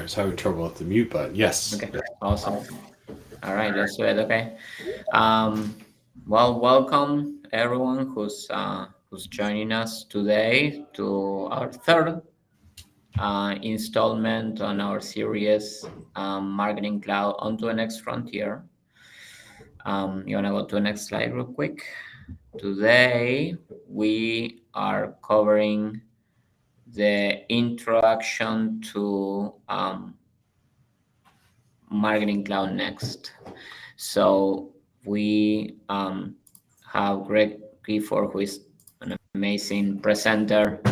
I was having trouble with the mute button. Yes. Okay, awesome. All right, let's do it. Okay. Um, well, welcome everyone who's joining us today to our third installment on our series, Marketing Cloud onto the next frontier. You wanna go to the next slide real quick? Today we are covering the introduction to Marketing Cloud Next. So we have Greg Gifford, who is an amazing presenter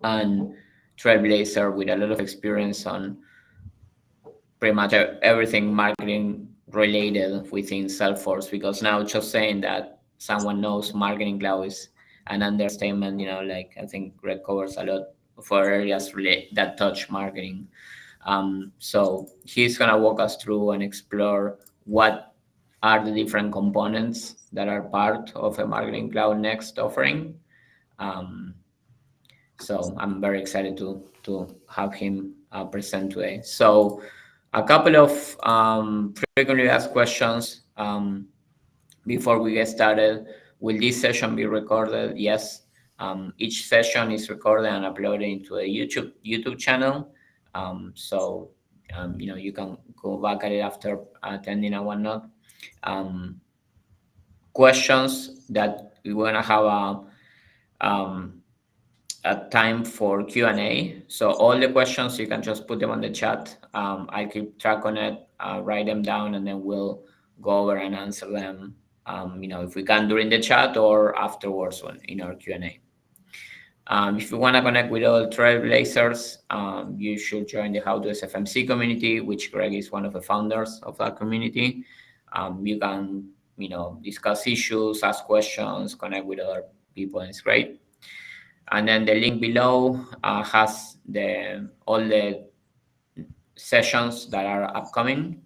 and trailblazer with a lot of experience on pretty much everything marketing related within Salesforce. Because now just saying that someone knows Marketing Cloud is an understatement. Like I think Greg covers a lot for areas that touch marketing. So he's gonna walk us through and explore what are the different components that are part of a Marketing Cloud Next offering. Um, so I'm very excited to have him present today. So a couple of frequently asked questions before we get started. Will this session be recorded? Yes. Each session is recorded and uploaded into a YouTube channel. You can go back at it after attending and whatnot. Questions that we want to have a time for Q&A. So all the questions, you can just put them on the chat. I keep track on it, write them down, and then we'll go over and answer them, if we can during the chat or afterwards in our Q&A. If you want to connect with all trailblazers, you should join the How to SFMC community, which Greg is one of the founders of that community. You can, discuss issues, ask questions, connect with other people, and it's great. And then the link below has all the sessions that are upcoming,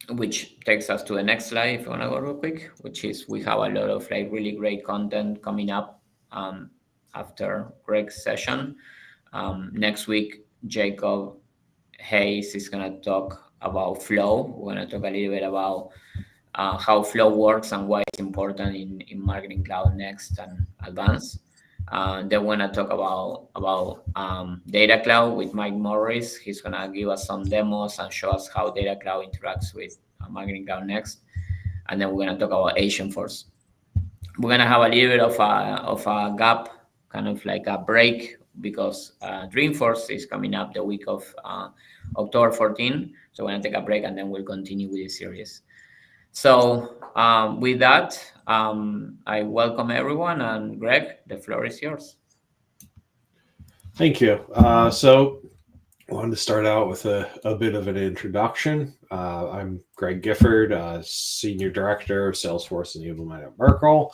which takes us to the next slide if you want to go real quick, which is we have a lot of really great content coming up after Greg's session. Next week, Jacob Hayes is going to talk about flow. We're going to talk a little bit about how flow works and why it's important in Marketing Cloud Next and Advanced. Then we're gonna talk about Data Cloud with Mike Morris. He's gonna give us some demos and show us how Data Cloud interacts with Marketing Cloud Next. And then we're gonna talk about agentforce. We're gonna have a little bit of a gap, kind of like a break, because Dreamforce is coming up the week of October 14. So we're gonna take a break and then we'll continue with the series. So with that, I welcome everyone, and Greg, the floor is yours. Thank you. So I wanted to start out with a bit of an introduction. I'm Greg Gifford, Senior Director of Salesforce Enablement at Merkle.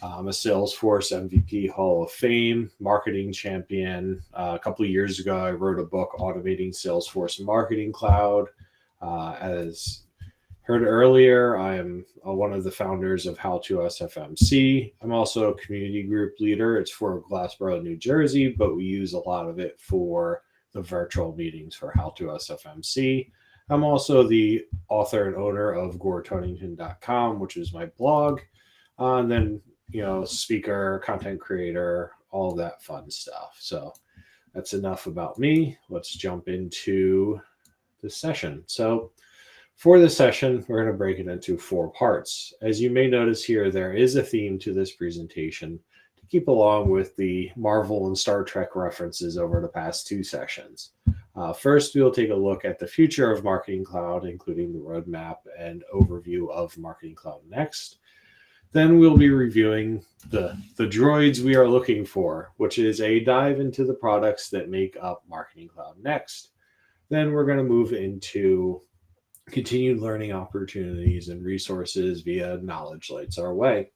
I'm a Salesforce MVP Hall of Fame marketing champion. A couple of years ago, I wrote a book, Automating Salesforce Marketing Cloud. As heard earlier, I am one of the founders of How to SFMC. I'm also a community group leader. It's for Glassboro, New Jersey, but we use a lot of it for the virtual meetings for How to SFMC. I'm also the author and owner of goretonington.com, which is my blog. And then, speaker, content creator, all of that fun stuff. So that's enough about me. Let's jump into the session. So for this session, we're going to break it into 4 parts. As you may notice here, there is a theme to this presentation to keep along with the Marvel and Star Trek references over the past 2 sessions. First, we'll take a look at the future of Marketing Cloud, including the roadmap and overview of Marketing Cloud Next. Then we'll be reviewing the droids we are looking for, which is a dive into the products that make up Marketing Cloud Next. Then we're going to move into continued learning opportunities and resources via Knowledge Lights Our Way.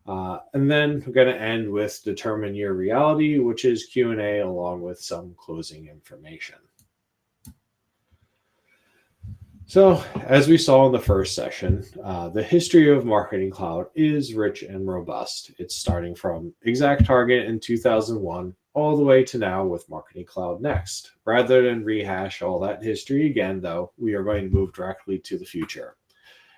And then we're going to end with Determine Your Reality, which is Q&A along with some closing information. So as we saw in the first session, the history of Marketing Cloud is rich and robust. It's starting from ExactTarget in 2001 all the way to now with Marketing Cloud Next. Rather than rehash all that history again, though, we are going to move directly to the future.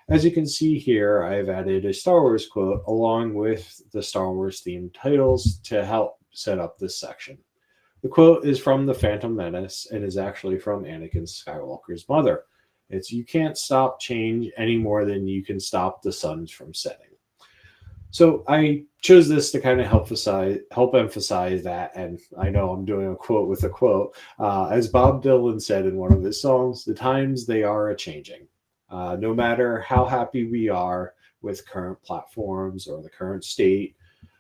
As you can see here, I've added a Star Wars quote along with the Star Wars themed titles to help set up this section. The quote is from The Phantom Menace and is actually from Anakin Skywalker's mother. It's, "You can't stop change any more than you can stop the suns from setting." So I chose this to kind of help emphasize that, and I know I'm doing a quote with a quote. As Bob Dylan said in one of his songs, "The times they are a changing." No matter how happy we are with current platforms or the current state,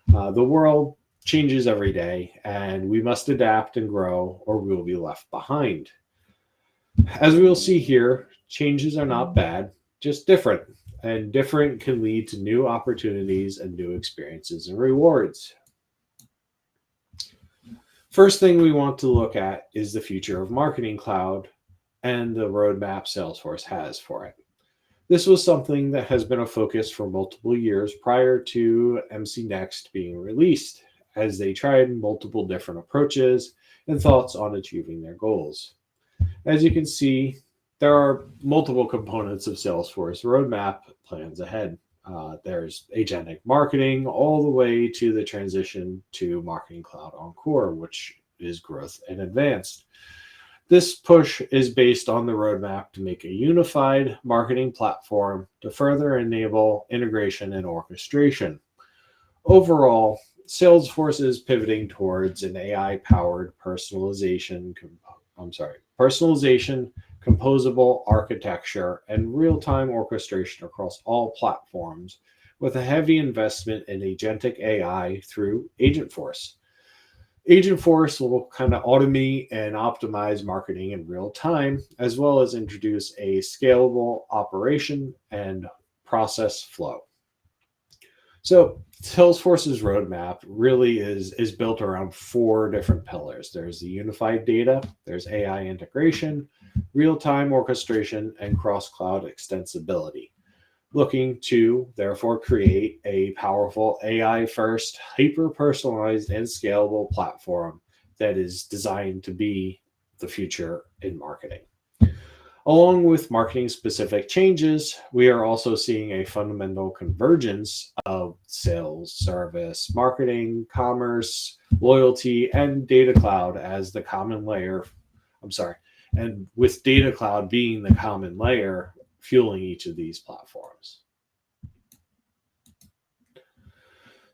the world changes every day, and we must adapt and grow, or we will be left behind. As we will see here, changes are not bad, just different. And different can lead to new opportunities and new experiences and rewards. First thing we want to look at is the future of Marketing Cloud and the roadmap Salesforce has for it. This was something that has been a focus for multiple years prior to MC Next being released, as they tried multiple different approaches and thoughts on achieving their goals. As you can see, there are multiple components of Salesforce roadmap plans ahead. There's agentic marketing all the way to the transition to Marketing Cloud Encore, which is growth and advanced. This push is based on the roadmap to make a unified marketing platform to further enable integration and orchestration. Overall, Salesforce is pivoting towards an AI-powered personalization, composable architecture, and real-time orchestration across all platforms, with a heavy investment in agentic AI through agentforce. Agentforce will kind of automate and optimize marketing in real time, as well as introduce a scalable operation and process flow. So Salesforce's roadmap really is built around 4 different pillars. There's the unified data, there's AI integration, real-time orchestration, and cross-cloud extensibility. Looking to therefore create a powerful AI-first, hyper-personalized, and scalable platform that is designed to be the future in marketing. Along with marketing-specific changes, we are also seeing a fundamental convergence of sales, service, marketing, commerce, loyalty, and data cloud as the common layer. And with data cloud being the common layer fueling each of these platforms.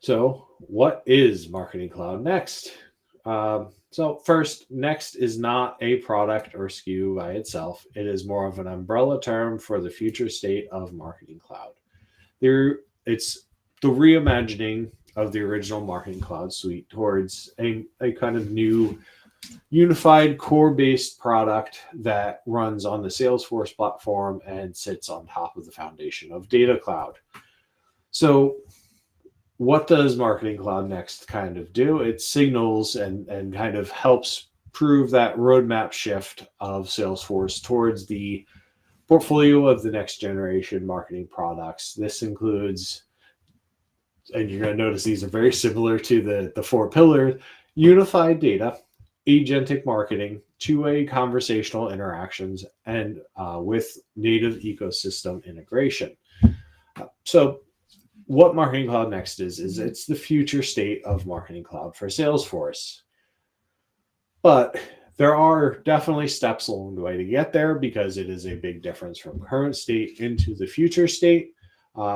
So what is Marketing Cloud Next? So first, Next is not a product or SKU by itself. It is more of an umbrella term for the future state of Marketing Cloud. It's the reimagining of the original Marketing Cloud suite towards a kind of new unified core-based product that runs on the Salesforce platform and sits on top of the foundation of Data Cloud. So what does Marketing Cloud Next kind of do? It signals and kind of helps prove that roadmap shift of Salesforce towards the portfolio of the next generation marketing products. This includes, and you're going to notice these are very similar to the 4 pillars: unified data, agentic marketing, two-way conversational interactions, and with native ecosystem integration. So what Marketing Cloud Next is it's the future state of Marketing Cloud for Salesforce. But there are definitely steps along the way to get there, because it is a big difference from current state into the future state.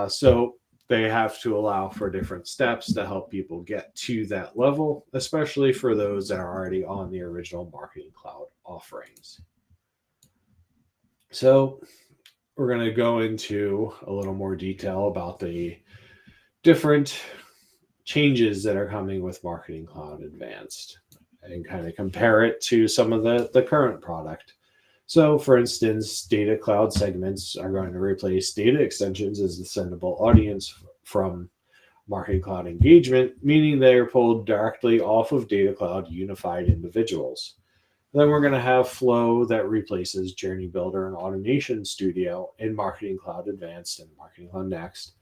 So they have to allow for different steps to help people get to that level, especially for those that are already on the original Marketing Cloud offerings. So we're going to go into a little more detail about the different changes that are coming with Marketing Cloud Advanced and kind of compare it to some of the current product. So for instance, data cloud segments are going to replace data extensions as the sendable audience from Marketing Cloud engagement, meaning they are pulled directly off of Data Cloud unified individuals. Then we're going to have Flow that replaces Journey Builder and Automation Studio in Marketing Cloud Advanced and Marketing Cloud Next,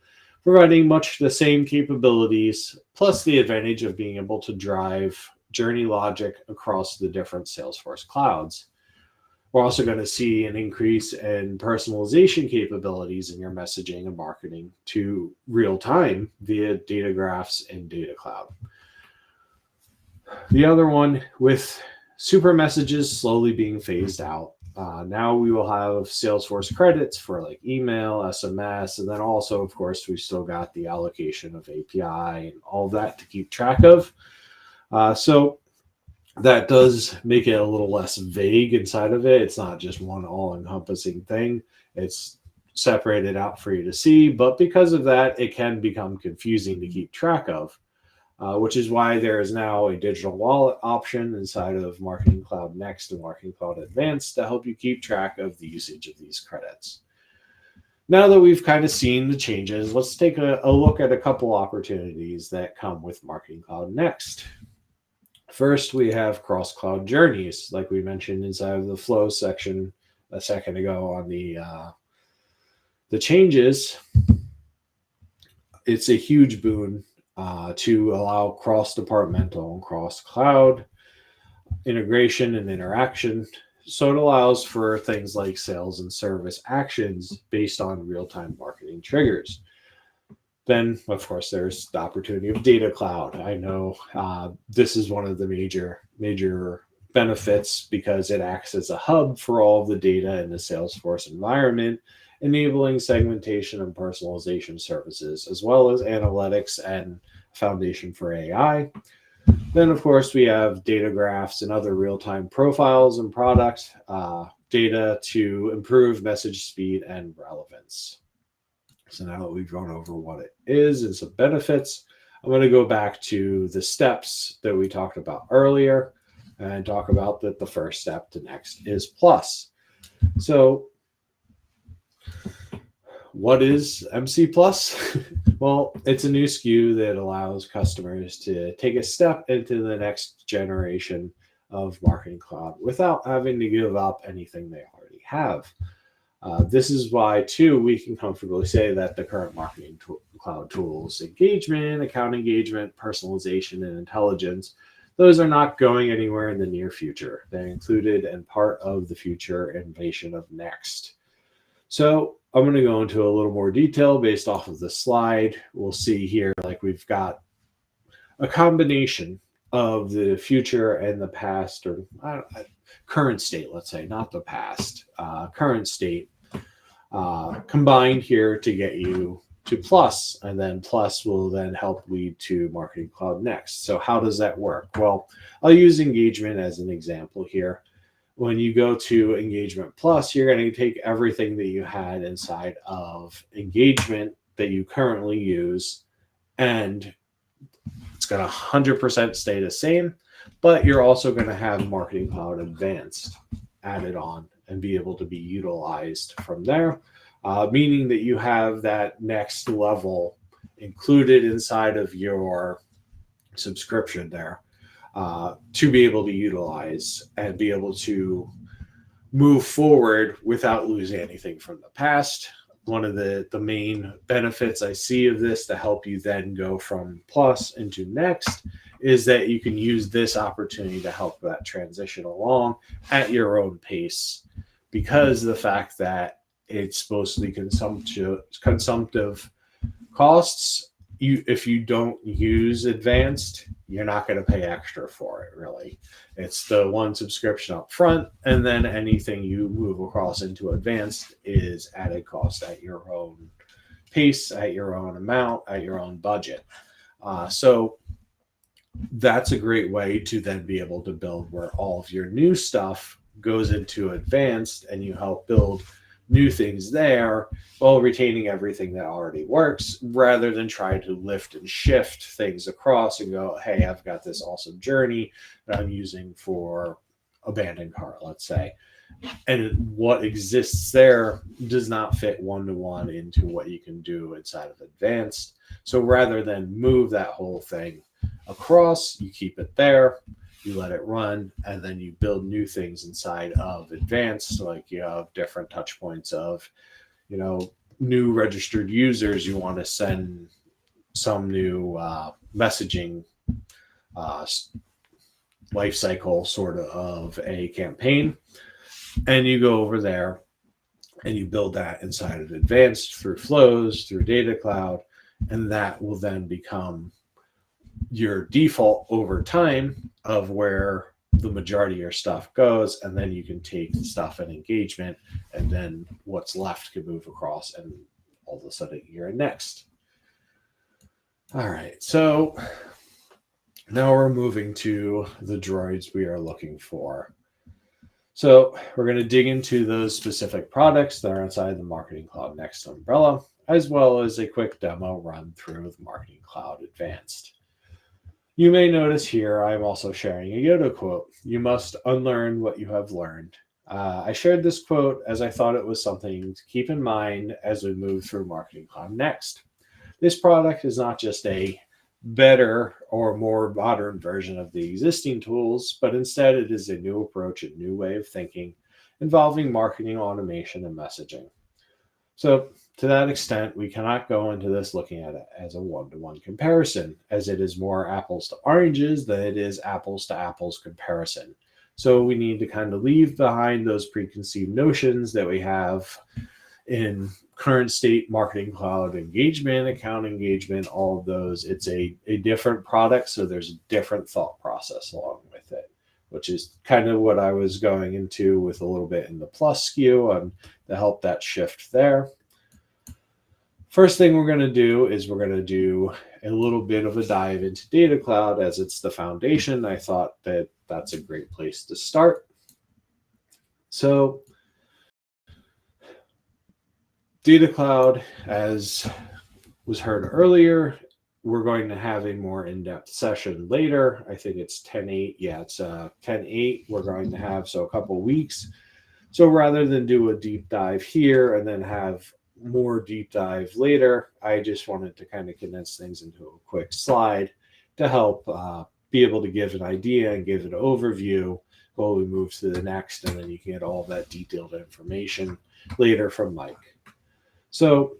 providing much the same capabilities, plus the advantage of being able to drive journey logic across the different Salesforce clouds. We're also going to see an increase in personalization capabilities in your messaging and marketing to real time via data graphs and data cloud. The other one, with super messages slowly being phased out, now we will have Salesforce credits for like email, SMS, and then also, of course, we still got the allocation of API and all of that to keep track of. So that does make it a little less vague inside of it. It's not just one all-encompassing thing. It's separated out for you to see, but because of that, it can become confusing to keep track of, which is why there is now a digital wallet option inside of Marketing Cloud Next and Marketing Cloud Advanced to help you keep track of the usage of these credits. Now that we've kind of seen the changes, let's take a look at a couple opportunities that come with Marketing Cloud Next. First, we have cross-cloud journeys, like we mentioned inside of the flow section a second ago on the changes. It's a huge boon to allow cross-departmental and cross-cloud integration and interaction. So it allows for things like sales and service actions based on real-time marketing triggers. Then, of course, there's the opportunity of data cloud. I know this is one of the major benefits because it acts as a hub for all of the data in the Salesforce environment, enabling segmentation and personalization services, as well as analytics and foundation for AI. Then, of course, we have data graphs and other real-time profiles and product data to improve message speed and relevance. So now that we've gone over what it is and some benefits, I'm going to go back to the steps that we talked about earlier and talk about that the first step to Next is Plus. So what is MC Plus? Well, it's a new SKU that allows customers to take a step into the next generation of Marketing Cloud without having to give up anything they already have. This is why, too, we can comfortably say that the current Marketing Cloud tools, engagement, account engagement, personalization, and intelligence, those are not going anywhere in the near future. They're included and part of the future innovation of Next. So I'm going to go into a little more detail based off of the slide. We'll see here, like we've got a combination of the future and the past, or current state, let's say, not the past, current state, combined here to get you to Plus, and then Plus will then help lead to Marketing Cloud Next. So how does that work? Well, I'll use engagement as an example here. When you go to Engagement Plus, you're going to take everything that you had inside of engagement that you currently use, and it's going to 100% stay the same, but you're also going to have Marketing Cloud Advanced added on and be able to be utilized from there, meaning that you have that next level included inside of your subscription there to be able to utilize and be able to move forward without losing anything from the past. One of the main benefits I see of this to help you then go from Plus into Next is that you can use this opportunity to help that transition along at your own pace, because of the fact that it's mostly consumptive costs. If you don't use Advanced, you're not going to pay extra for it, really. It's the one subscription up front, and then anything you move across into Advanced is added cost at your own pace, at your own amount, at your own budget. So that's a great way to then be able to build where all of your new stuff goes into Advanced, and you help build new things there while retaining everything that already works, rather than try to lift and shift things across and go, hey, I've got this awesome journey that I'm using for abandoned cart, let's say. And what exists there does not fit one-to-one into what you can do inside of Advanced. So rather than move that whole thing across, you keep it there, you let it run, and then you build new things inside of Advanced, like you have different touch points of, new registered users. You want to send some new messaging life cycle sort of a campaign. And you go over there and you build that inside of Advanced through flows, through Data Cloud, and that will then become your default over time of where the majority of your stuff goes. And then you can take the stuff in engagement, and then what's left can move across, and all of a sudden you're next. All right, so now we're moving to the droids we are looking for. So we're going to dig into those specific products that are inside the Marketing Cloud Next umbrella, as well as a quick demo run through the Marketing Cloud Advanced. You may notice here I'm also sharing a Yoda quote. You must unlearn what you have learned. I shared this quote as I thought it was something to keep in mind as we move through Marketing Cloud Next. This product is not just a better or more modern version of the existing tools, but instead it is a new approach, a new way of thinking involving marketing automation and messaging. So to that extent, we cannot go into this looking at it as a one-to-one comparison, as it is more apples to oranges than it is apples to apples comparison. So we need to kind of leave behind those preconceived notions that we have in current state Marketing Cloud engagement, account engagement, all of those. It's a different product, so there's a different thought process along with it, which is kind of what I was going into with a little bit in the plus SKU and to help that shift there. First thing we're going to do is we're going to do a little bit of a dive into Data Cloud, as it's the foundation. I thought that that's a great place to start. So Data Cloud, as was heard earlier, we're going to have a more in-depth session later. I think it's 10/8. Yeah, it's 10/8 we're going to have, so a couple weeks. So rather than do a deep dive here and then have more deep dive later, I just wanted to kind of condense things into a quick slide to help be able to give an idea and give an overview while we move to the next, and then you can get all that detailed information later from Mike. So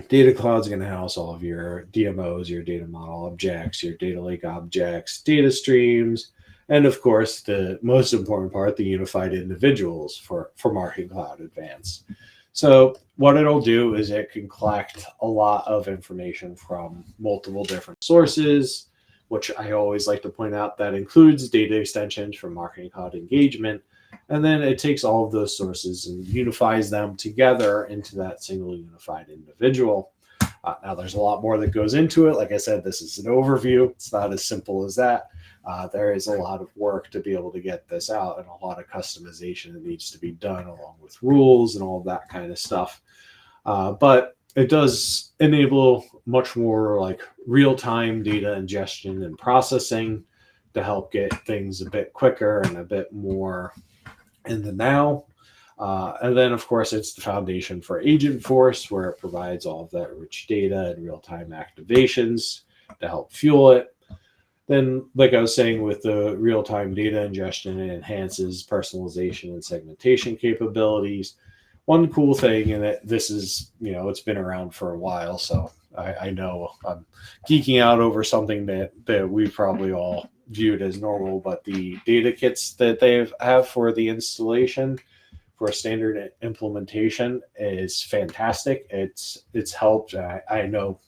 Data Cloud is going to house all of your DMOs, your data model objects, your data lake objects, data streams, and of course, the most important part, the unified individuals for Marketing Cloud Advanced. So what it'll do is it can collect a lot of information from multiple different sources, which I always like to point out that includes data extensions from Marketing Cloud Engagement. And then it takes all of those sources and unifies them together into that single unified individual. Now, there's a lot more that goes into it. Like I said, this is an overview. It's not as simple as that. There is a lot of work to be able to get this out, and a lot of customization that needs to be done along with rules and all of that kind of stuff. But it does enable much more like real-time data ingestion and processing to help get things a bit quicker and a bit more in the now. And then, of course, it's the foundation for agentforce, where it provides all of that rich data and real-time activations to help fuel it. Then, like I was saying, with the real-time data ingestion, it enhances personalization and segmentation capabilities. One cool thing, and this is, it's been around for a while, so I know I'm geeking out over something that we probably all viewed as normal, but the data kits that they have for the installation for a standard implementation is fantastic. It's helped. I know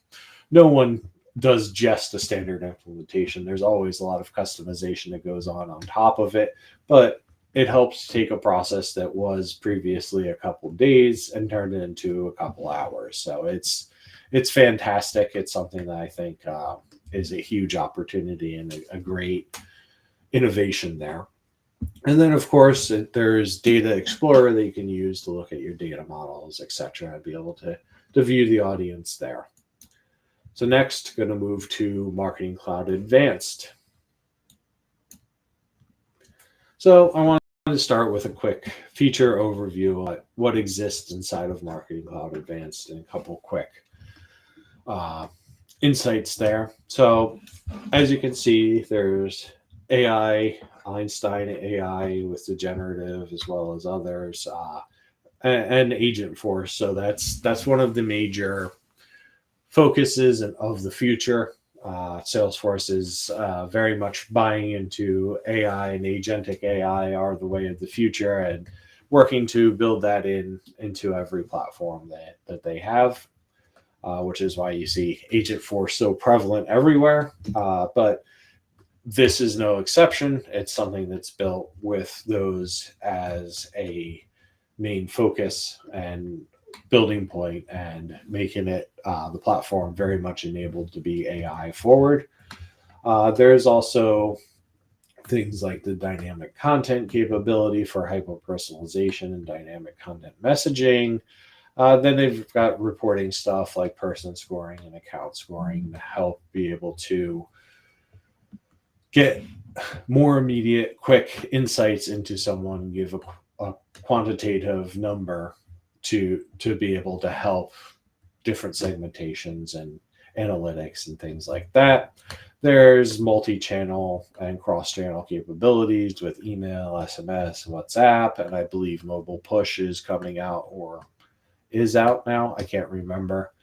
no one does just a standard implementation. There's always a lot of customization that goes on top of it, but it helps take a process that was previously a couple of days and turn it into a couple hours. So it's fantastic. It's something that I think is a huge opportunity and a great innovation there. And then, of course, there's Data Explorer that you can use to look at your data models, etc., and be able to view the audience there. So next, going to move to Marketing Cloud Advanced. So I want to start with a quick feature overview of what exists inside of Marketing Cloud Advanced and a couple quick insights there. So as you can see, there's AI, Einstein AI with the generative, as well as others, and agentforce. So that's one of the major focuses of the future. Salesforce is very much buying into AI, and agentic AI are the way of the future, and working to build that into every platform that they have, which is why you see agentforce so prevalent everywhere. But this is no exception. It's something that's built with those as a main focus and building point, and making it the platform very much enabled to be AI forward. There's also things like the dynamic content capability for hyper personalization and dynamic content messaging. Then they've got reporting stuff like person scoring and account scoring to help be able to get more immediate, quick insights into someone, give a quantitative number to be able to help different segmentations and analytics and things like that. There's multi-channel and cross-channel capabilities with email, SMS, WhatsApp, and I believe mobile push is coming out or is out now. I can't remember.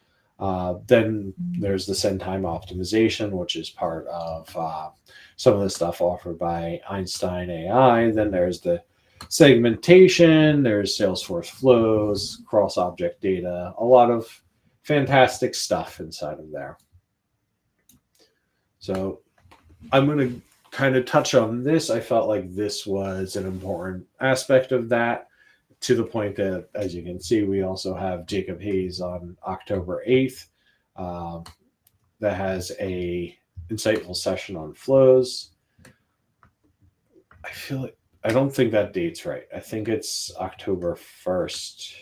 Then there's the send time optimization, which is part of some of the stuff offered by Einstein AI. Then there's the segmentation, there's Salesforce flows, cross object data, a lot of fantastic stuff inside of there. So I'm going to kind of touch on this. I felt like this was an important aspect of that, to the point that, as you can see, we also have Jacob Hayes on October 8th that has a insightful session on flows. I don't think that date's right. I think it's October 1st.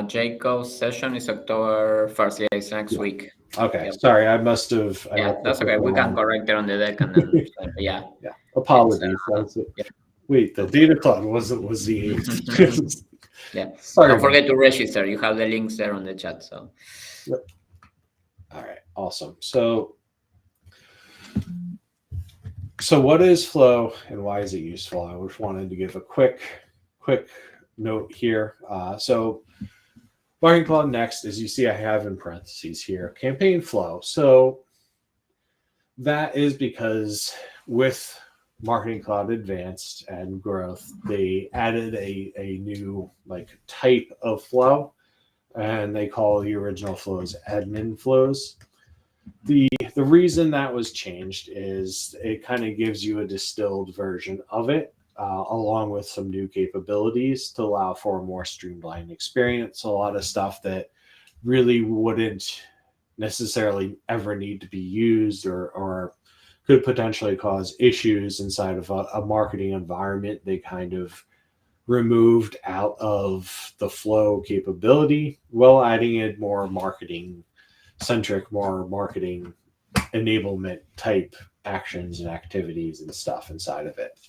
Jacob's session is October 1st. Yeah, it's next week. Okay, yep. Sorry, I must have. That's okay. We can correct it on the deck, and then yeah. Apologies. Wait, the data cloud was the 8th. Yeah. Sorry. Don't forget to register. You have the links there on the chat. So. Yep. All right. Awesome. So what is flow and why is it useful? I just wanted to give a quick note here. So Marketing Cloud Next, as you see, I have in parentheses here, campaign flow. So that is because with Marketing Cloud Advanced and growth, they added a new type of flow, and they call the original flows admin flows. The reason that was changed is it kind of gives you a distilled version of it, along with some new capabilities to allow for a more streamlined experience. A lot of stuff that really wouldn't necessarily ever need to be used or could potentially cause issues inside of a marketing environment, they kind of removed out of the flow capability, while adding in more marketing centric, more marketing enablement type actions and activities and stuff inside of it.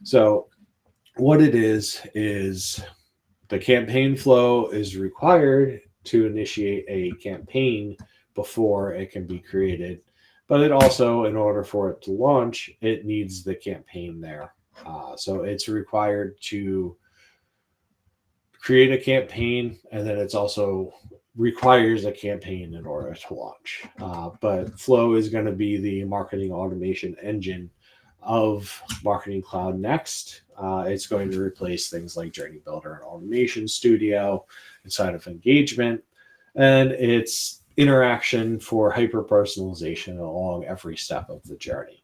So what it is the campaign flow is required to initiate a campaign before it can be created. But it also, in order for it to launch, it needs the campaign there. So it's required to create a campaign, and then it's also requires a campaign in order to launch. But Flow is going to be the marketing automation engine of Marketing Cloud Next. It's going to replace things like Journey Builder and Automation Studio inside of engagement, and it's interaction for hyper personalization along every step of the journey.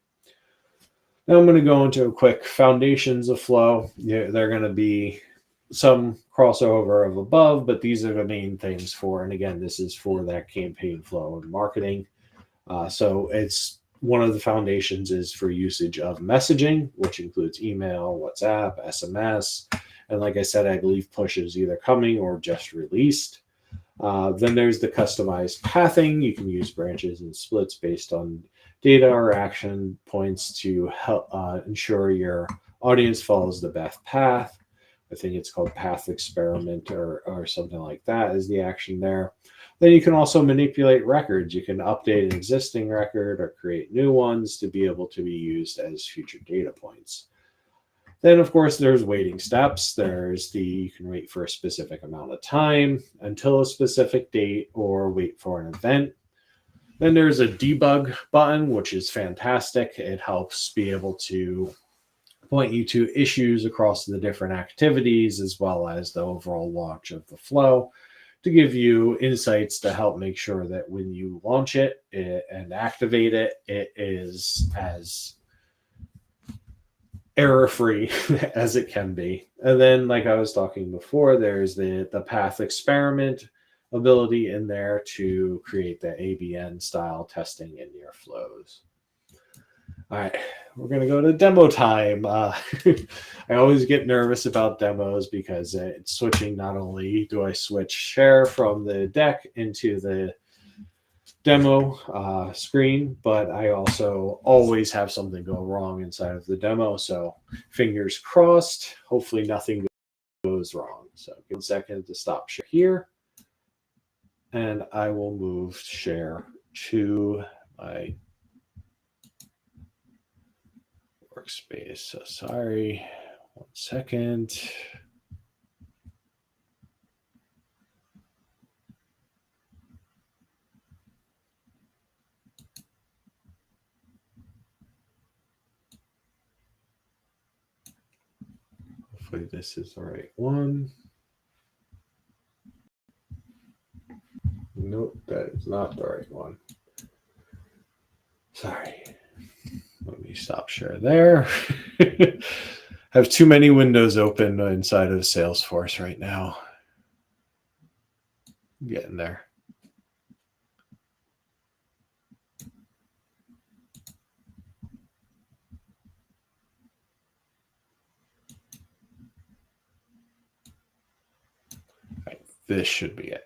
Now I'm going to go into a quick foundations of flow. They're going to be some crossover of above, but these are the main things for, and again, this is for that campaign flow and marketing. So it's one of the foundations is for usage of messaging, which includes email, WhatsApp, SMS, and like I said, I believe push is either coming or just released. Then there's the customized pathing. You can use branches and splits based on data or action points to help ensure your audience follows the best path. I think it's called path experiment or something like that is the action there. Then you can also manipulate records. You can update an existing record or create new ones to be able to be used as future data points. Then, of course, there's waiting steps. You can wait for a specific amount of time until a specific date or wait for an event. Then there's a debug button, which is fantastic. It helps be able to point you to issues across the different activities as well as the overall launch of the flow to give you insights to help make sure that when you launch it and activate it, it is as error-free as it can be. And then, like I was talking before, there's the path experiment ability in there to create the ABN style testing in your flows. All right, we're going to go to demo time. I always get nervous about demos because it's switching. Not only do I switch share from the deck into the demo screen, but I also always have something go wrong inside of the demo. So fingers crossed, hopefully nothing goes wrong. So give a second to stop share here. And I will move share to my workspace. So sorry, 1 second. Hopefully this is the right one. Nope, that is not the right one. Sorry. Let me stop share there. I have too many windows open inside of Salesforce right now. Getting there. Right, this should be it.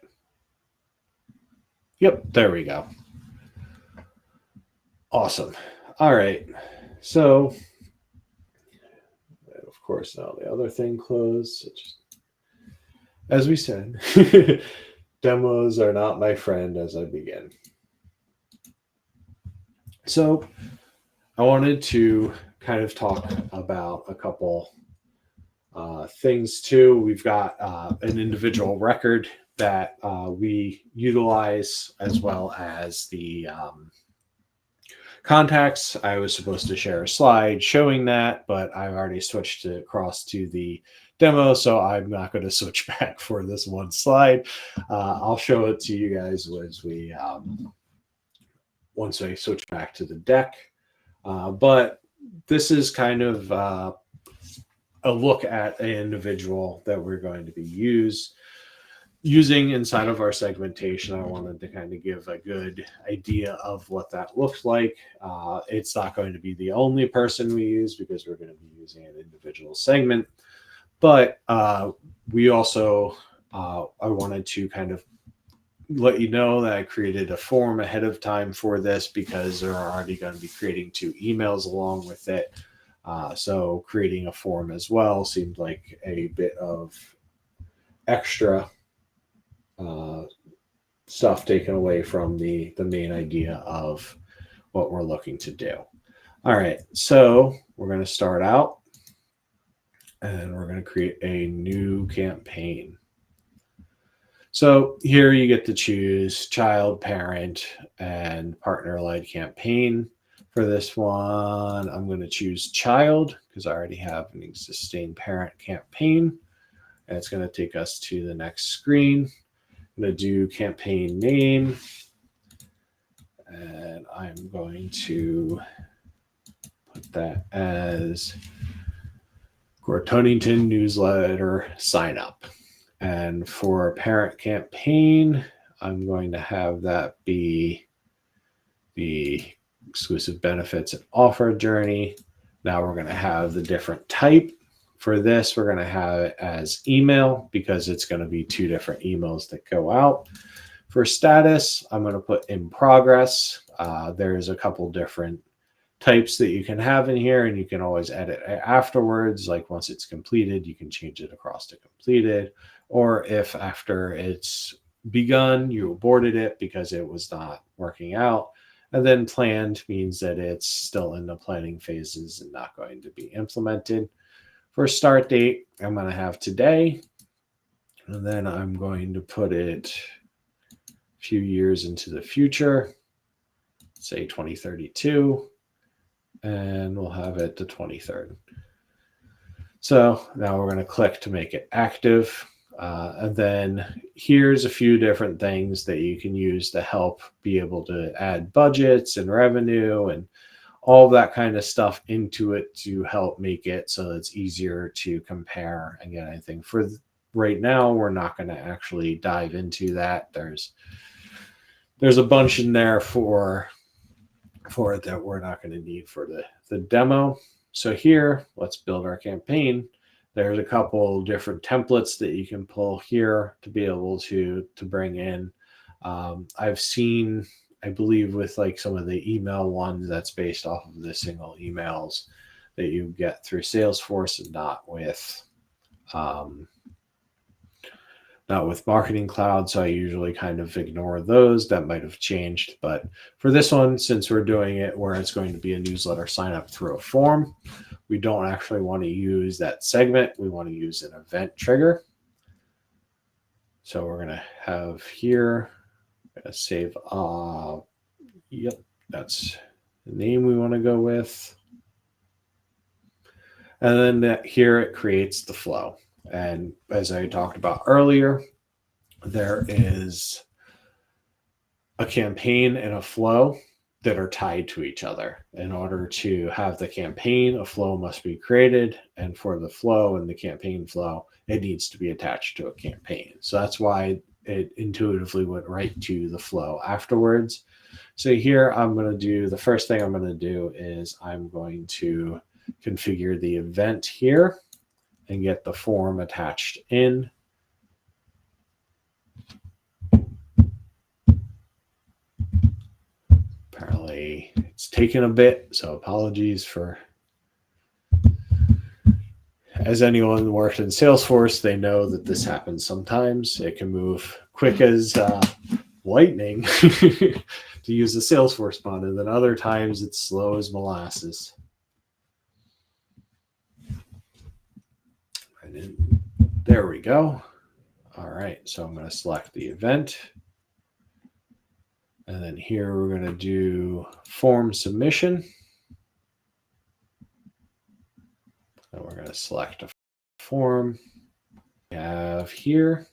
Yep, there we go. Awesome. All right. So, of course, now the other thing closed. So just, as we said, demos are not my friend as I begin. So I wanted to kind of talk about a couple things too. We've got an individual record that we utilize as well as the contacts. I was supposed to share a slide showing that, but I've already switched it across to the demo, so I'm not going to switch back for this one slide. I'll show it to you guys as we once I switch back to the deck. But this is kind of a look at an individual that we're going to be using inside of our segmentation. I wanted to kind of give a good idea of what that looks like. It's not going to be the only person we use because we're going to be using an individual segment. But we also, I wanted to kind of let you know that I created a form ahead of time for this because they're already going to be creating 2 emails along with it. So creating a form as well seemed like a bit of extra stuff taken away from the main idea of what we're looking to do. All right, so we're going to start out and we're going to create a new campaign. So here you get to choose child, parent, and partner-led campaign. For this one, I'm going to choose child because I already have an existing parent campaign. And it's going to take us to the next screen. I'm going to do campaign name. And I'm going to put that as Gortonington newsletter sign up. And for parent campaign, I'm going to have that be the exclusive benefits and offer journey. Now we're going to have the different type. For this, we're going to have it as email because it's going to be 2 different emails that go out. For status, I'm going to put in progress. There's a couple different types that you can have in here, and you can always edit afterwards. Like once it's completed, you can change it across to completed. Or if after it's begun, you aborted it because it was not working out. And then planned means that it's still in the planning phases and not going to be implemented. For start date, I'm going to have today. And then I'm going to put it a few years into the future. say 2032, and we'll have it the 23rd. So now we're going to click to make it active. And then here's a few different things that you can use to help be able to add budgets and revenue and all of that kind of stuff into it to help make it so it's easier to compare and get anything. For right now, we're not going to actually dive into that. There's a bunch in there for it that we're not going to need for the demo. So here, let's build our campaign. There's a couple different templates that you can pull here to be able to bring in. I've seen, I believe, with like some of the email ones, that's based off of the single emails that you get through Salesforce and not with Marketing Cloud. So I usually kind of ignore those. That might have changed. But for this one, since we're doing it where it's going to be a newsletter sign up through a form, we don't actually want to use that segment. We want to use an event trigger. So we're going to have here, save, yep, that's the name we want to go with. And then here it creates the flow. And as I talked about earlier, there is a campaign and a flow that are tied to each other. In order to have the campaign, a flow must be created. And for the flow and the campaign flow, it needs to be attached to a campaign. So that's why it intuitively went right to the flow afterwards. So here I'm going to do, the first thing I'm going to do is I'm going to configure the event here and get the form attached in. Apparently it's taken a bit, so apologies for, as anyone who worked in Salesforce, they know that this happens sometimes. It can move quick as lightning to use the Salesforce bot, and then other times it's slow as molasses. There we go. All right, so I'm going to select the event. And then here we're going to do form submission. And we're going to select a form. We have here,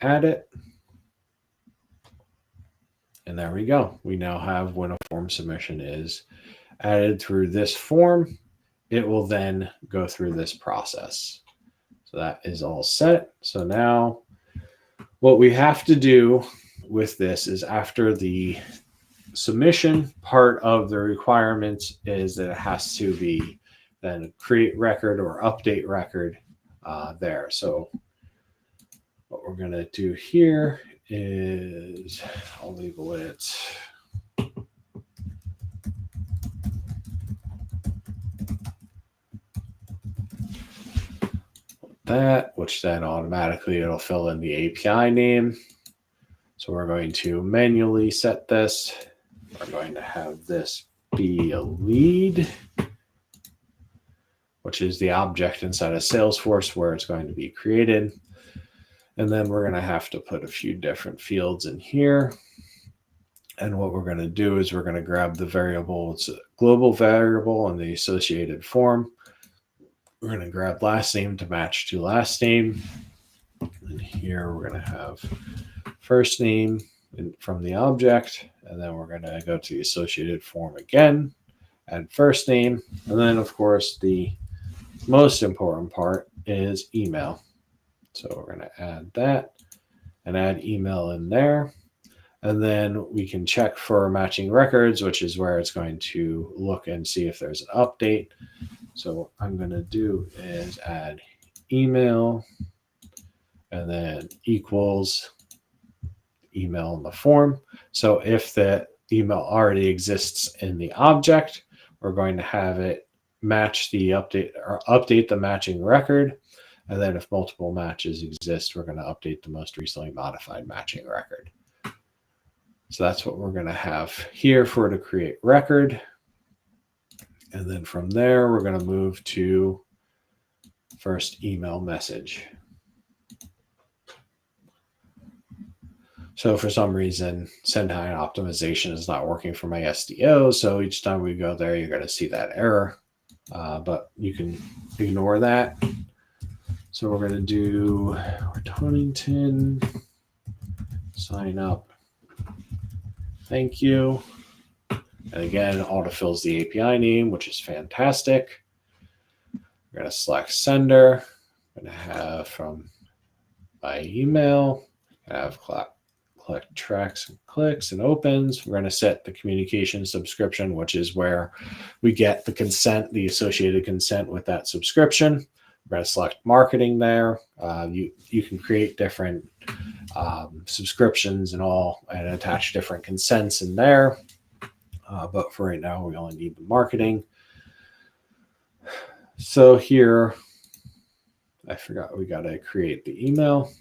add it. And there we go. We now have when a form submission is added through this form, it will then go through this process. So that is all set. So now what we have to do with this is, after the submission, part of the requirements is that it has to be then create record or update record there. So what we're going to do here is, I'll label it that, which then automatically it'll fill in the API name. So we're going to manually set this. We're going to have this be a lead, which is the object inside of Salesforce where it's going to be created. And then we're going to have to put a few different fields in here. And what we're going to do is we're going to grab the variable, it's a global variable, and the associated form. We're going to grab last name to match to last name. And here we're going to have first name from the object. And then we're going to go to the associated form again, add first name. And then, of course, the most important part is email. So we're going to add that and add email in there. And then we can check for matching records, which is where it's going to look and see if there's an update. So what I'm going to do is add email and then equals email in the form. So if the email already exists in the object, we're going to have it match the update or update the matching record. And then if multiple matches exist, we're going to update the most recently modified matching record. So that's what we're going to have here for to create record. And then from there, we're going to move to first email message. So for some reason, send time optimization is not working for my SDO. So each time we go there, you're going to see that error. But you can ignore that. So we're going to do Torrington, sign up. Thank you. And again, autofills the API name, which is fantastic. We're going to select sender. I'm going to have from by email, have collect tracks and clicks and opens. We're going to set the communication subscription, which is where we get the consent, the associated consent with that subscription. We're going to select marketing there. You can create different subscriptions and all and attach different consents in there. But for right now, we only need the marketing. So here, I forgot we got to create the email.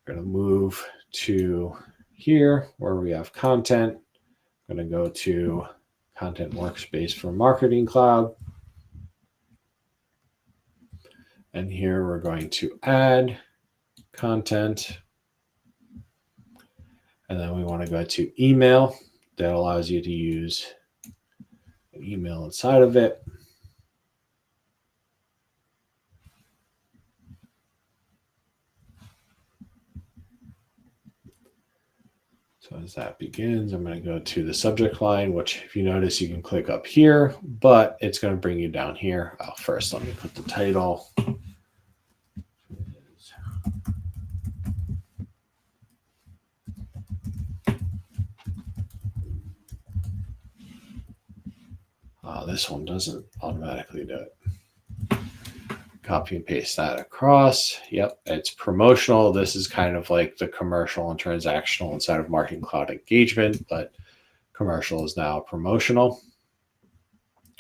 We're going to move to here where we have content. I'm going to go to Content Workspace for Marketing Cloud. And here we're going to add content. And then we want to go to email. That allows you to use an email inside of it. So as that begins, I'm going to go to the subject line, which if you notice, you can click up here, but it's going to bring you down here. First, let me put the title. This one doesn't automatically do it. Copy and paste that across. Yep, it's promotional. This is kind of like the commercial and transactional inside of Marketing Cloud engagement, but commercial is now promotional.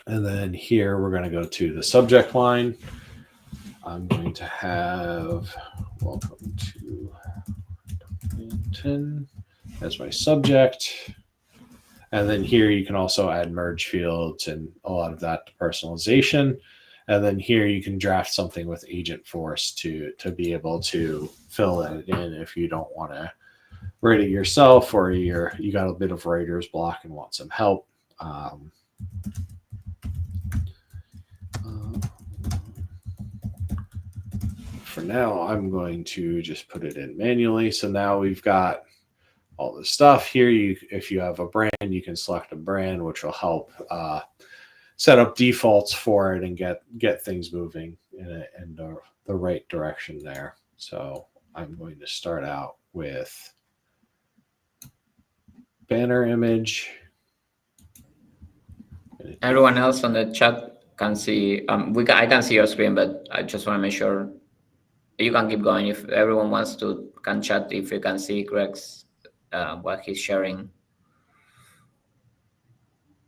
And then here we're going to go to the subject line. I'm going to have welcome to Torrington as my subject. And then here you can also add merge fields and a lot of that to personalization. And then here you can draft something with agentforce to be able to fill that in if you don't want to write it yourself or you got a bit of writer's block and want some help. For now, I'm going to just put it in manually. So now we've got all the stuff here. If you have a brand, you can select a brand, which will help set up defaults for it and get things moving in the right direction there. So I'm going to start out with banner image. Everyone else on the chat can see. I can see your screen, but I just want to make sure you can keep going. If everyone wants to, can chat. If you can see Greg's what he's sharing.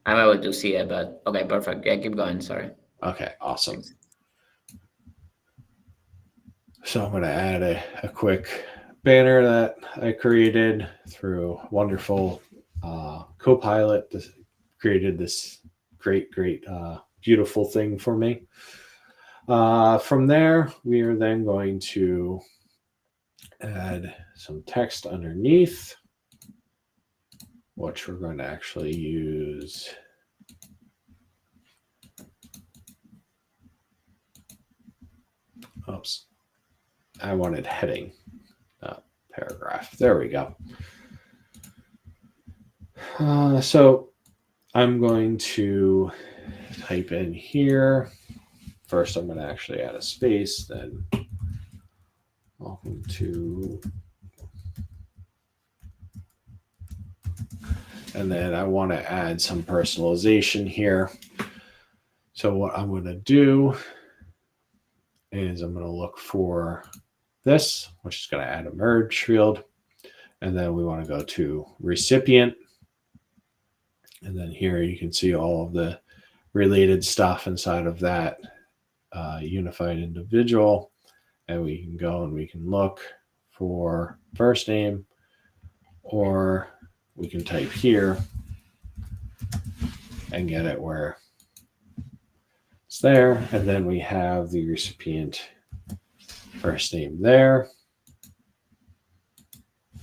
I'm able to see it, but okay, perfect. Yeah, keep going. Sorry. Okay, awesome. Thanks. So I'm going to add a quick banner that I created through wonderful Copilot. Created this great, beautiful thing for me. From there, we are then going to add some text underneath, which we're going to actually use oops, I wanted heading, not paragraph. There we go. So I'm going to type in here. First, I'm going to actually add a space, then welcome to, and then I want to add some personalization here. So what I'm going to do is I'm going to look for this, which is going to add a merge field. And then we want to go to recipient. And then here you can see all of the related stuff inside of that unified individual. And we can go and we can look for first name, or we can type here and get it where it's there. And then we have the recipient first name there.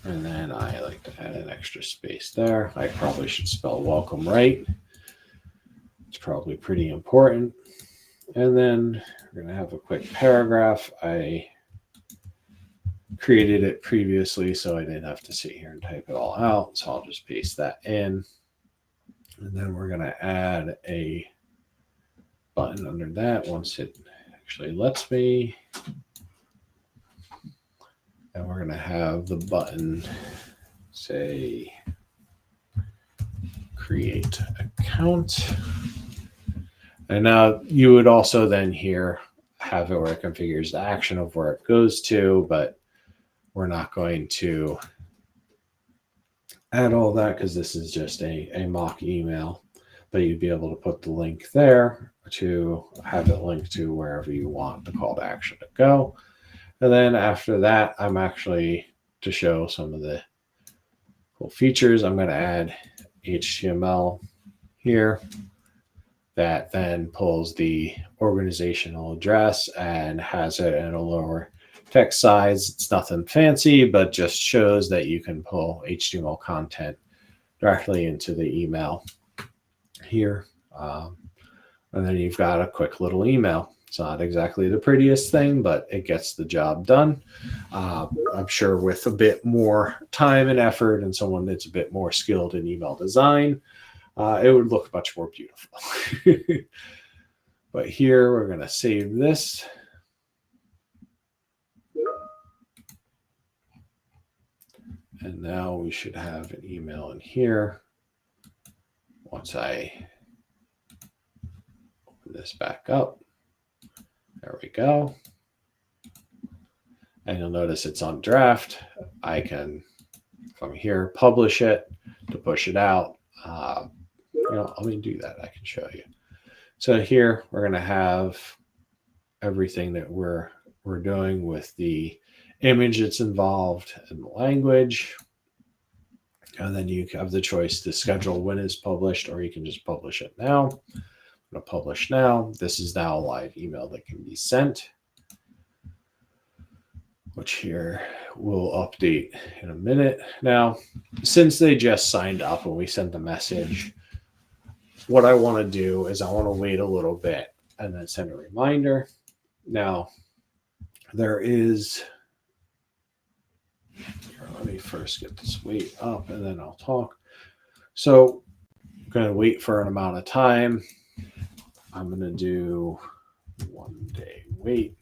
And then I like to add an extra space there. I probably should spell welcome right. It's probably pretty important. And then we're going to have a quick paragraph. I created it previously, so I didn't have to sit here and type it all out. So I'll just paste that in. And then we're going to add a button under that once it actually lets me. And we're going to have the button say create account. And now you would also then here have it where it configures the action of where it goes to, but we're not going to add all that because this is just a mock email. But you'd be able to put the link there to have it linked to wherever you want the call to action to go. And then after that, I'm actually, to show some of the cool features, I'm going to add HTML here that then pulls the organizational address and has it in a lower text size. It's nothing fancy, but just shows that you can pull HTML content directly into the email here. And then you've got a quick little email. It's not exactly the prettiest thing, but it gets the job done. I'm sure with a bit more time and effort and someone that's a bit more skilled in email design, it would look much more beautiful. But here we're going to save this. And now we should have an email in here. Once I open this back up, there we go. And you'll notice it's on draft. I can, from here, publish it to push it out. Let me do that. I can show you. So here we're going to have everything that we're doing with the image that's involved and the language. And then you have the choice to schedule when it's published, or you can just publish it now. I'm going to publish now. This is now a live email that can be sent, which here we'll update in a minute. Now, since they just signed up and we sent the message, what I want to do is I want to wait a little bit and then send a reminder. Now, there is, let me first get this weight up and then I'll talk. So I'm going to wait for an amount of time. I'm going to do 1 day wait.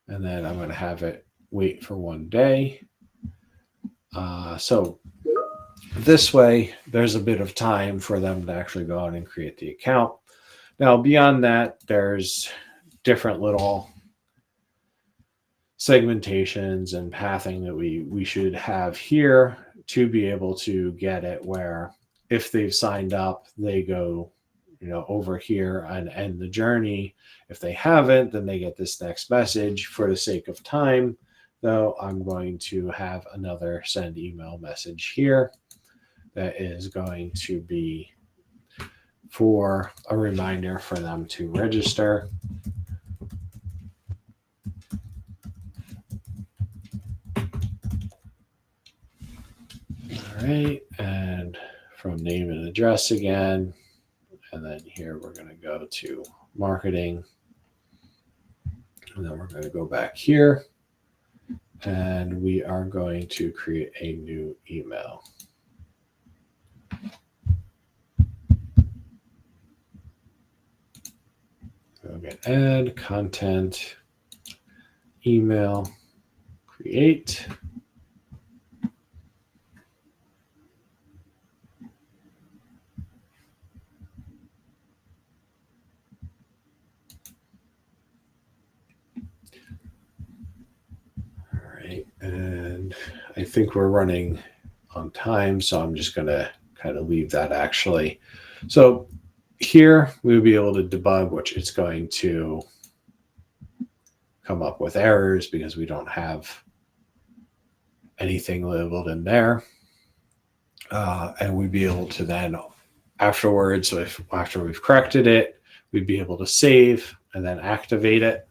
And then I'm going to have it wait for 1 day. So this way, there's a bit of time for them to actually go out and create the account. Now, beyond that, there's different little segmentations and pathing that we should have here to be able to get it where if they've signed up, they go, over here and end the journey. If they haven't, then they get this next message. For the sake of time, though, I'm going to have another send email message here that is going to be for a reminder for them to register. All right, and from name and address again. And then here we're going to go to marketing. And then we're going to go back here. And we are going to create a new email. Okay, add content, email, create. All right, and I think we're running on time, so I'm just going to kind of leave that actually. So here we'll be able to debug, which it's going to come up with errors because we don't have anything labeled in there. And we'd be able to then afterwards, so after we've corrected it, we'd be able to save and then activate it.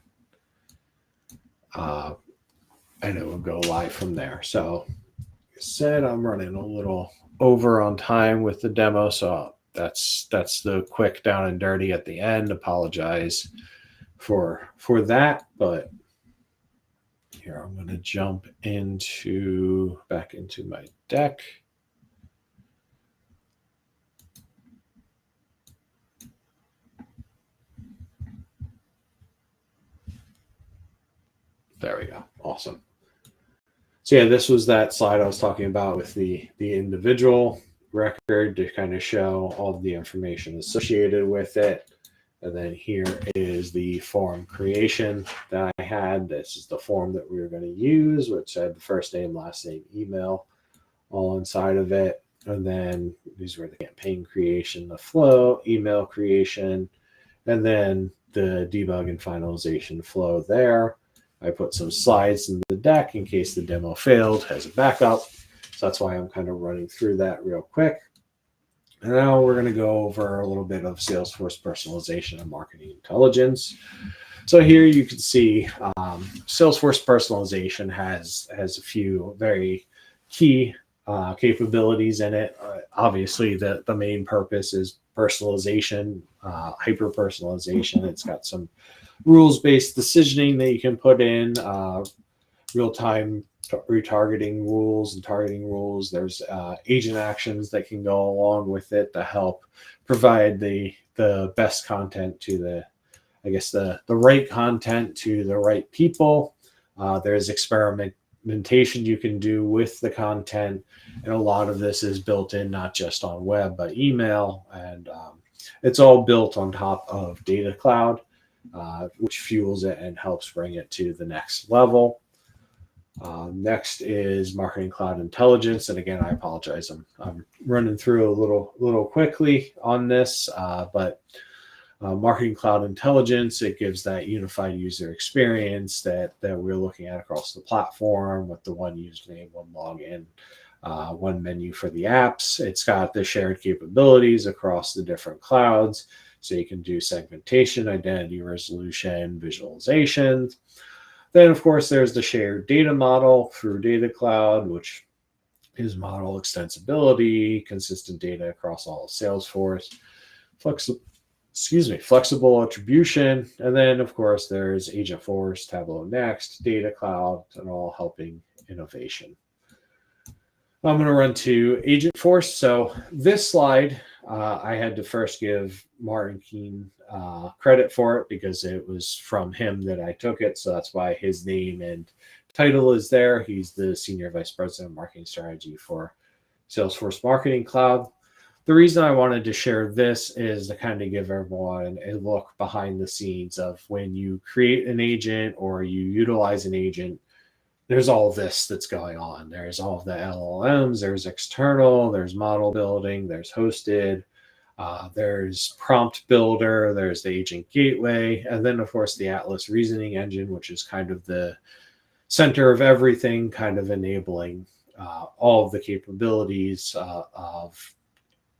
and it will go live from there. So, like I said, I'm running a little over on time with the demo, so that's the quick down and dirty at the end. Apologize for that, but here I'm going to jump back into my deck. There we go. Awesome. So yeah, this was that slide I was talking about with the individual record to kind of show all of the information associated with it. And then here is the form creation that I had. This is the form that we were going to use, which had the first name, last name, email, all inside of it. And then these were the campaign creation, the flow, email creation, and then the debug and finalization flow there. I put some slides in the deck in case the demo failed as a backup. So that's why I'm kind of running through that real quick. And now we're going to go over a little bit of Salesforce personalization and marketing intelligence. So here you can see Salesforce personalization has a few very key capabilities in it. Obviously, the main purpose is personalization, hyper personalization. It's got some rules-based decisioning that you can put in, real-time retargeting rules and targeting rules. There's agent actions that can go along with it to help provide the best content to the right content to the right people. There's experimentation you can do with the content, and a lot of this is built in not just on web but email, and it's all built on top of Data Cloud, which fuels it and helps bring it to the next level. Next is Marketing Cloud Intelligence, and again, I apologize, I'm running through a little quickly on this, but Marketing Cloud Intelligence, it gives that unified user experience that we're looking at across the platform with the one username, one login, one menu for the apps. It's got the shared capabilities across the different clouds, so you can do segmentation, identity resolution, visualization. Then, of course, there's the shared data model through Data Cloud, which is model extensibility, consistent data across all of Salesforce, flexible attribution. And then, of course, there's Agentforce, Tableau Next, Data Cloud, and all helping innovation. I'm going to run to Agentforce. So this slide, I had to first give Martin Keene credit for it because it was from him that I took it. So that's why his name and title is there. He's the Senior Vice President of Marketing Strategy for Salesforce Marketing Cloud. The reason I wanted to share this is to kind of give everyone a look behind the scenes of when you create an agent or you utilize an agent. There's all this that's going on. There's all of the LLMs, there's external, there's model building, there's hosted, there's prompt builder, there's the agent gateway, and then, of course, the Atlas reasoning engine, which is kind of the center of everything, kind of enabling all of the capabilities of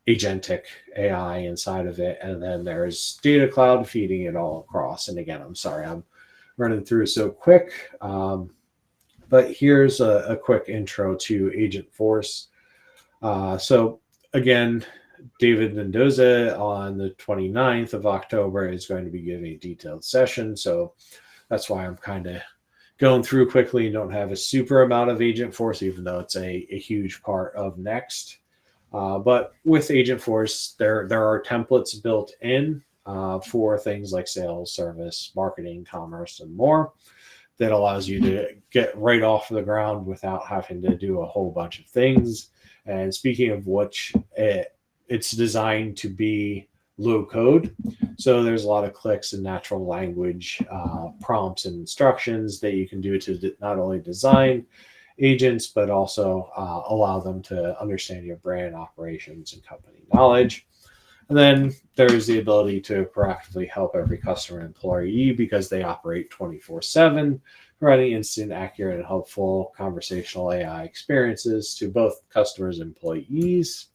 agentic AI inside of it. And then there's Data Cloud feeding it all across. And again, I'm sorry, I'm running through so quick. But here's a quick intro to Agentforce. So again, David Mendoza on the 29th of October is going to be giving a detailed session. So that's why I'm kind of going through quickly and don't have a super amount of Agentforce, even though it's a huge part of Next. But with Agentforce, there are templates built in for things like sales, service, marketing, commerce, and more that allows you to get right off the ground without having to do a whole bunch of things. And speaking of which, it's designed to be low code. So there's a lot of clicks and natural language prompts and instructions that you can do to not only design agents, but also allow them to understand your brand operations and company knowledge. And then there's the ability to proactively help every customer and employee because they operate 24/7, providing instant, accurate, and helpful conversational AI experiences to both customers and employees.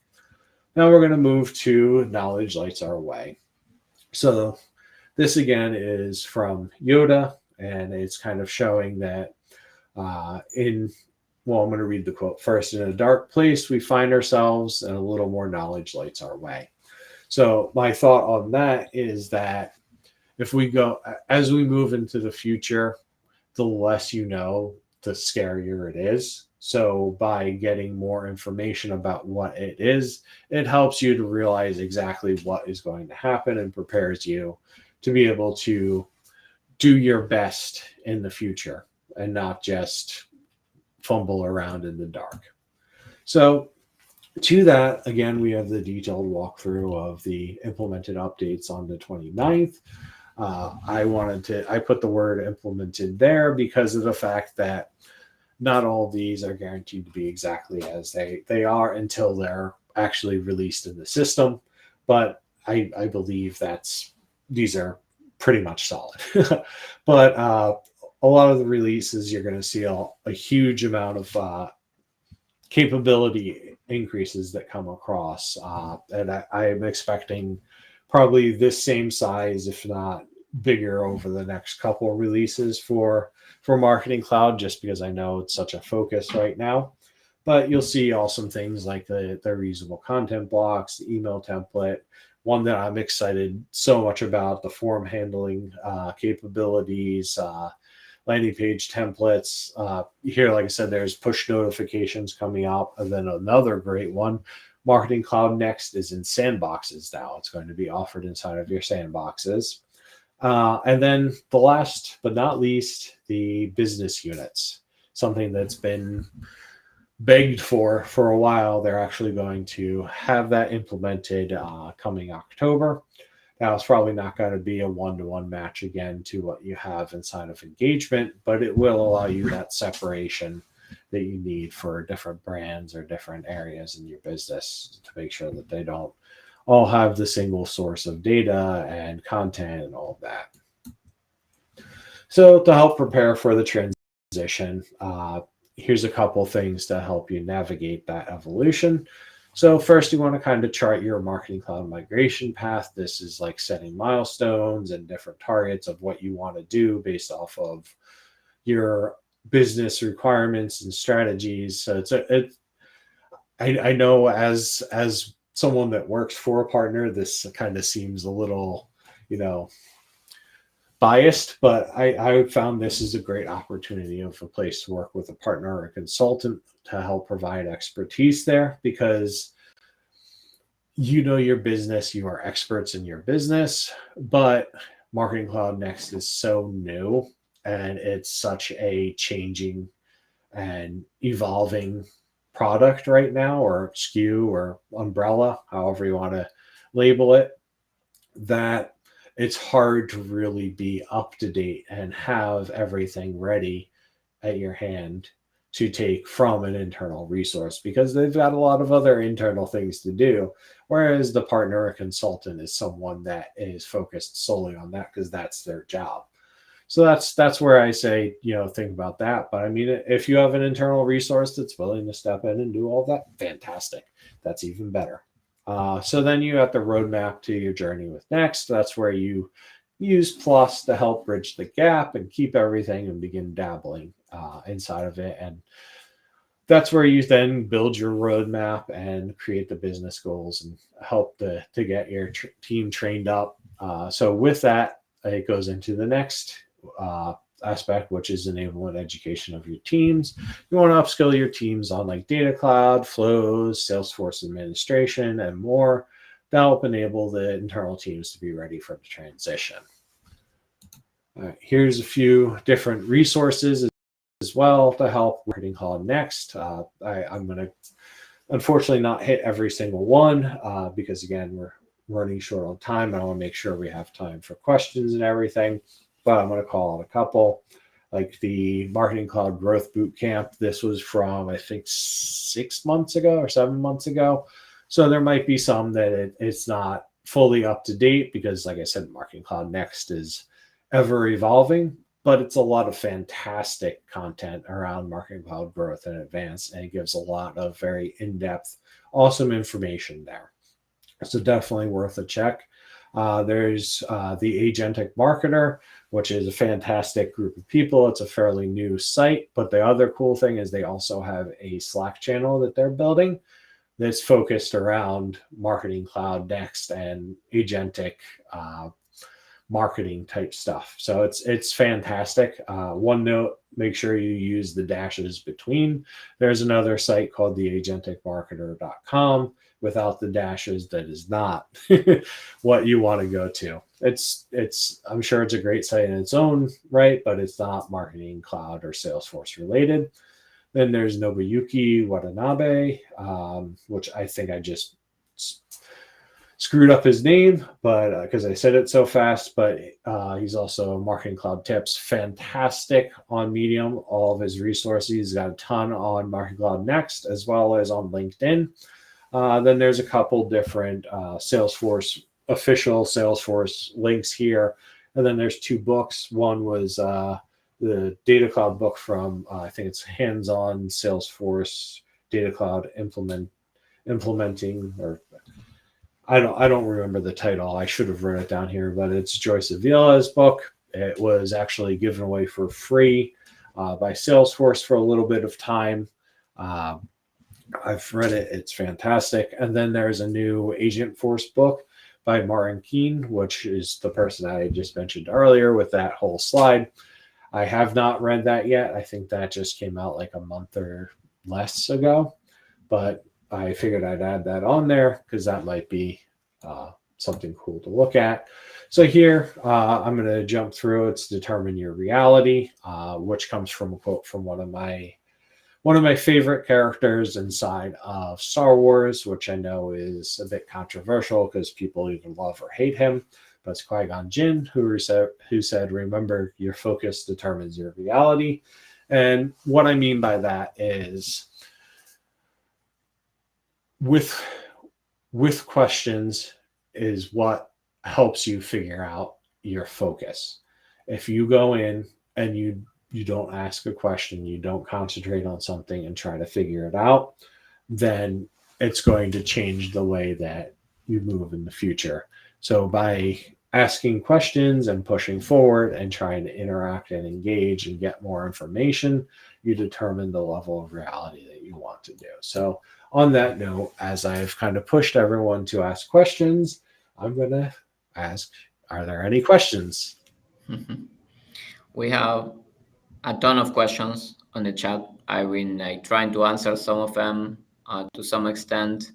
Now we're going to move to Knowledge Lights Our Way. So this again is from Yoda, and it's kind of showing that Well, I'm going to read the quote first. In a dark place, we find ourselves, and a little more knowledge lights our way. So my thought on that is that if we go, as we move into the future, the less you know, the scarier it is. So by getting more information about what it is, it helps you to realize exactly what is going to happen and prepares you to be able to do your best in the future and not just fumble around in the dark. So to that, again, we have the detailed walkthrough of the implemented updates on the 29th. I put the word implemented there because of the fact that not all of these are guaranteed to be exactly as they are until they're actually released in the system. But I believe these are pretty much solid. But a lot of the releases, you're going to see a huge amount of capability increases that come across. And I am expecting probably this same size, if not bigger, over the next couple of releases for Marketing Cloud, just because I know it's such a focus right now. But you'll see awesome things like the reusable content blocks, the email template. One that I'm excited so much about, the form handling capabilities, landing page templates. Here, like I said, there's push notifications coming up. And then another great one, Marketing Cloud Next is in sandboxes now. It's going to be offered inside of your sandboxes. And then the last but not least, the business units, something that's been begged for a while. They're actually going to have that implemented coming October. Now, it's probably not going to be a one-to-one match again to what you have inside of engagement, but it will allow you that separation that you need for different brands or different areas in your business to make sure that they don't all have the single source of data and content and all of that. So to help prepare for the transition, here's a couple things to help you navigate that evolution. So first, you want to kind of chart your Marketing Cloud migration path. This is like setting milestones and different targets of what you want to do based off of your business requirements and strategies. So I know as someone that works for a partner, this kind of seems a little, biased, but I found this is a great opportunity of a place to work with a partner or a consultant to help provide expertise there, because you know your business, you are experts in your business, but Marketing Cloud Next is so new and it's such a changing and evolving product right now, or SKU or umbrella, however you want to label it, that it's hard to really be up to date and have everything ready at your hand to take from an internal resource, because they've got a lot of other internal things to do. Whereas the partner or consultant is someone that is focused solely on that because that's their job. So that's where I say, think about that. But I mean, if you have an internal resource that's willing to step in and do all that, fantastic. That's even better. So then you have the roadmap to your journey with Next. That's where you use Plus to help bridge the gap and keep everything and begin dabbling inside of it. And that's where you then build your roadmap and create the business goals and help to get your team trained up. So with that, it goes into the next aspect, which is enablement education of your teams. You want to upskill your teams on like data cloud, flows, Salesforce administration, and more to help enable the internal teams to be ready for the transition. All right, here's a few different resources as well to help Marketing Cloud Next. I'm going to unfortunately not hit every single one because again, we're running short on time. I want to make sure we have time for questions and everything. But I'm going to call out a couple, like the Marketing Cloud Growth Bootcamp. This was from, I think, 6 months ago or 7 months ago. So there might be some that it's not fully up to date because, like I said, Marketing Cloud Next is ever evolving, but it's a lot of fantastic content around Marketing Cloud Growth and Advanced, and it gives a lot of very in-depth, awesome information there. So definitely worth a check. There's the Agentic Marketer, which is a fantastic group of people. It's a fairly new site, but the other cool thing is they also have a Slack channel that they're building that's focused around Marketing Cloud Next and agentic marketing type stuff. So it's fantastic. One note: make sure you use the dashes between. There's another site called the agenticmarketer.com. Without the dashes, that is not what you want to go to. It's I'm sure it's a great site in its own right, but it's not Marketing Cloud or Salesforce related. Then there's Nobuyuki Watanabe, which I think I just screwed up his name, but because I said it so fast. But he's also Marketing Cloud Tips, fantastic on Medium. All of his resources, he's got a ton on Marketing Cloud Next as well as on LinkedIn. Then there's a couple different Salesforce official Salesforce links here, and then there's two books. One was the Data Cloud book from I think it's Hands-on Salesforce Data Cloud implementing, or I don't remember the title. I should have written it down here, but it's Joyce Avila's book. It was actually given away for free by Salesforce for a little bit of time. I've read it. It's fantastic. And then there's a new Agentforce book by Martin Keene, which is the person I just mentioned earlier with that whole slide. I have not read that yet. I think that just came out like a month or less ago, but I figured I'd add that on there because that might be something cool to look at. So here, I'm going to jump through. It's Determine Your Reality, which comes from a quote from one of my favorite characters inside of Star Wars, which I know is a bit controversial because people either love or hate him. But it's Qui-Gon Jinn who said, remember, your focus determines your reality. And what I mean by that is with questions is what helps you figure out your focus. If you go in and you don't ask a question, you don't concentrate on something and try to figure it out, then it's going to change the way that you move in the future. So by asking questions and pushing forward and trying to interact and engage and get more information, you determine the level of reality that you want to do. So on that note, as I've kind of pushed everyone to ask questions, I'm going to ask, are there any questions? We have a ton of questions on the chat. I've been trying to answer some of them to some extent.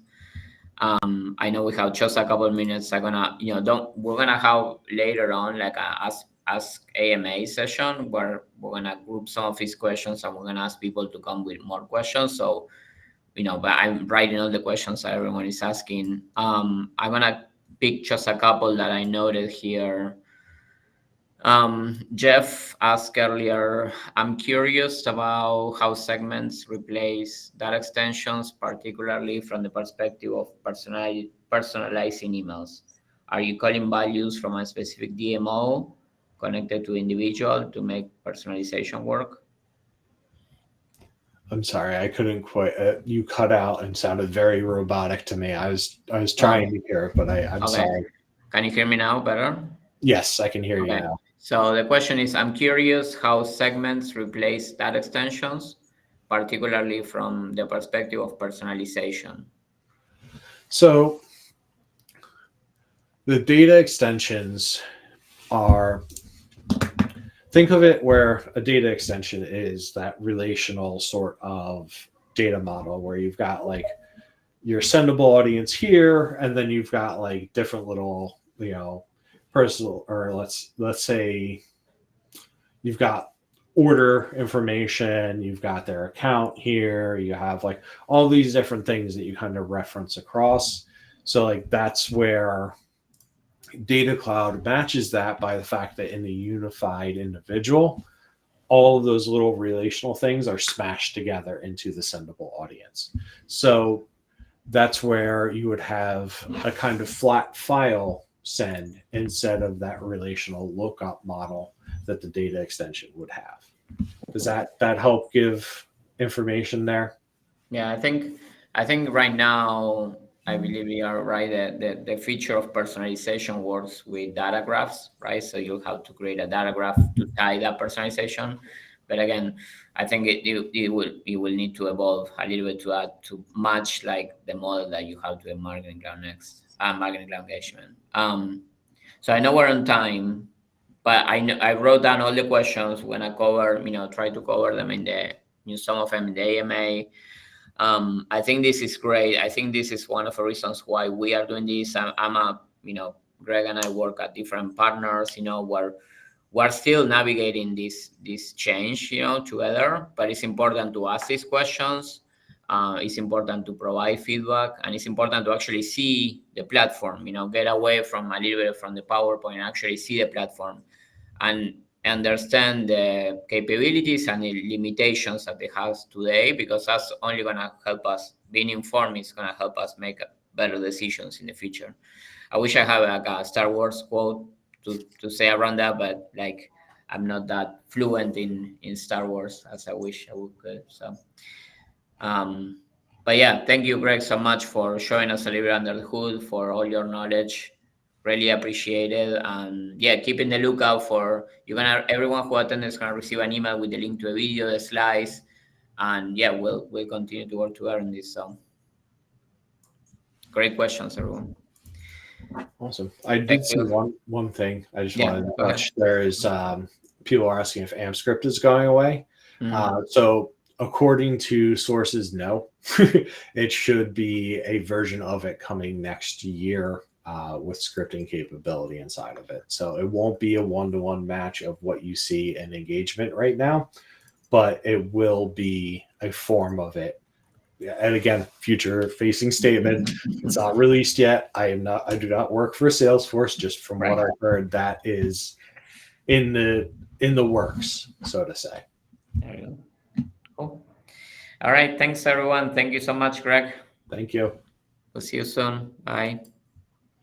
I know we have just a couple of minutes. We're gonna have later on like a ask AMA session where we're gonna group some of these questions and we're gonna ask people to come with more questions. So, but I'm writing all the questions that everyone is asking. I'm gonna pick just a couple that I noted here. Jeff asked earlier, I'm curious about how segments replace data extensions, particularly from the perspective of personalizing emails. Are you calling values from a specific DMO connected to individual to make personalization work? I'm sorry, I couldn't quite. You cut out and sounded very robotic to me. I was trying to hear it, but I'm okay. sorry. Can you hear me now better? Yes, I can hear you now. So the question is, I'm curious how segments replace data extensions, particularly from the perspective of personalization. So the data extensions are, think of it where a data extension is that relational sort of data model where you've got like your sendable audience here, and then you've got like different little, personal, or let's say you've got order information, you've got their account here, you have like all these different things that you kind of reference across. So like that's where Data Cloud matches that by the fact that in the unified individual, all of those little relational things are smashed together into the sendable audience. So that's where you would have a kind of flat file send instead of that relational lookup model that the data extension would have. Does that help give information there? Yeah, I think right now I believe you are right. The feature of personalization works with data graphs, right? So you'll have to create a data graph to tie that personalization. But again, I think it will need to evolve a little bit to add to match like the model that you have to a marketing cloud next, marketing cloud engagement. So I know we're on time, but I wrote down all the questions when I cover, try to cover them some of them in the AMA. I think this is great. I think this is one of the reasons why we are doing this. Greg and I work at different partners, where we're still navigating this change, together. But it's important to ask these questions. It's important to provide feedback, and it's important to actually see the platform. Get away from a little bit from the PowerPoint and actually see the platform, and understand the capabilities and the limitations that it has today, because that's only going to help us. Being informed is going to help us make better decisions in the future. I wish I had like a Star Wars quote to say around that, but like I'm not that fluent in Star Wars as I wish I could. So, but yeah, thank you, Greg, so much for showing us a little bit under the hood, for all your knowledge. Really appreciate it. And yeah, keep in the lookout for everyone who attended is gonna receive an email with the link to a video, the slides, and yeah, we'll continue to work together on this. So great questions, everyone. Awesome. I Thank did see you. one thing I just Yeah, wanted to go ahead. touch. There is people are asking if AmScript is going away. So according to sources, no. It should be a version of it coming next year with scripting capability inside of it. So it won't be a one-to-one match of what you see in engagement right now, but it will be a form of it. And again, future facing statement. It's not released yet. I do not work for Salesforce. Just from what Right. I've heard, that is in the works, so to say. There you go. Cool. All right. Thanks, everyone. Thank you so much, Greg. Thank you. We'll see you soon. Bye.